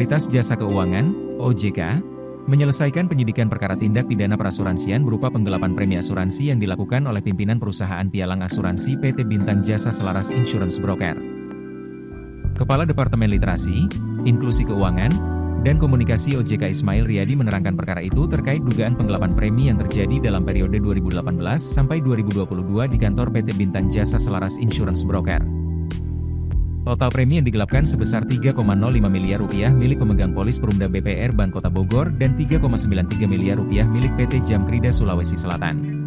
Otoritas Jasa Keuangan (OJK) menyelesaikan penyidikan perkara tindak pidana perasuransian berupa penggelapan premi asuransi yang dilakukan oleh pimpinan perusahaan pialang asuransi PT Bintang Jasa Selaras Insurance Broker. Kepala Departemen Literasi, Inklusi Keuangan, dan Komunikasi OJK Ismail Riyadi menerangkan perkara itu terkait dugaan penggelapan premi yang terjadi dalam periode 2018 sampai 2022 di kantor PT Bintang Jasa Selaras Insurance Broker. Total premi yang digelapkan sebesar Rp3,05 miliar milik pemegang polis Perumda BPR Bank Kota Bogor dan Rp3,93 miliar milik PT Jamkrida Sulawesi Selatan.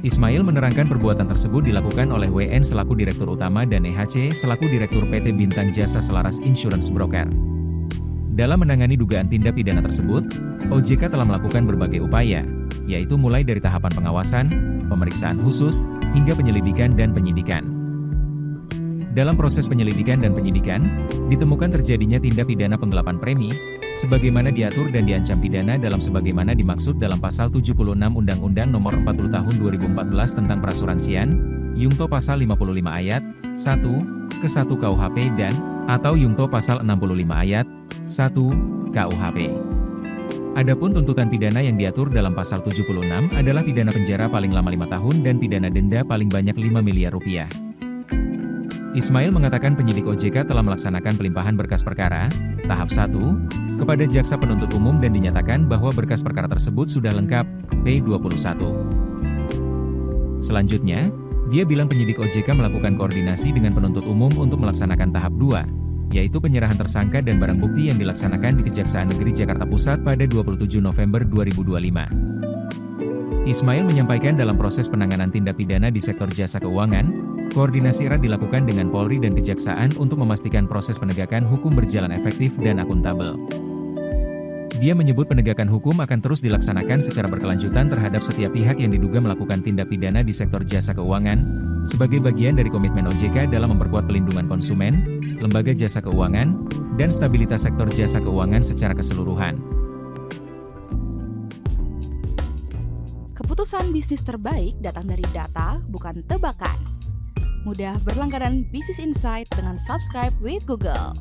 Ismail menerangkan perbuatan tersebut dilakukan oleh WN selaku Direktur Utama dan EHC selaku Direktur PT Bintang Jasa Selaras Insurance Broker. Dalam menangani dugaan tindak pidana tersebut, OJK telah melakukan berbagai upaya, yaitu mulai dari tahapan pengawasan, pemeriksaan khusus, hingga penyelidikan dan penyidikan. Dalam proses penyelidikan dan penyidikan, ditemukan terjadinya tindak pidana penggelapan premi, sebagaimana diatur dan diancam pidana dalam sebagaimana dimaksud dalam Pasal 76 Undang-Undang Nomor 40 Tahun 2014 tentang Perasuransian, Yungto Pasal 55 Ayat 1 ke 1 KUHP dan atau Yungto Pasal 65 Ayat 1 KUHP. Adapun tuntutan pidana yang diatur dalam Pasal 76 adalah pidana penjara paling lama 5 tahun dan pidana denda paling banyak Rp5 miliar. Ismail mengatakan penyidik OJK telah melaksanakan pelimpahan berkas perkara, tahap 1, kepada Jaksa Penuntut Umum dan dinyatakan bahwa berkas perkara tersebut sudah lengkap, P21. Selanjutnya, dia bilang penyidik OJK melakukan koordinasi dengan penuntut umum untuk melaksanakan tahap 2, yaitu penyerahan tersangka dan barang bukti yang dilaksanakan di Kejaksaan Negeri Jakarta Pusat pada 27 November 2025. Ismail menyampaikan dalam proses penanganan tindak pidana di sektor jasa keuangan, koordinasi erat dilakukan dengan Polri dan Kejaksaan untuk memastikan proses penegakan hukum berjalan efektif dan akuntabel. Dia menyebut penegakan hukum akan terus dilaksanakan secara berkelanjutan terhadap setiap pihak yang diduga melakukan tindak pidana di sektor jasa keuangan, sebagai bagian dari komitmen OJK dalam memperkuat pelindungan konsumen, lembaga jasa keuangan, dan stabilitas sektor jasa keuangan secara keseluruhan. Keputusan bisnis terbaik datang dari data, bukan tebakan. Mudah berlangganan Business Insight dengan subscribe with Google.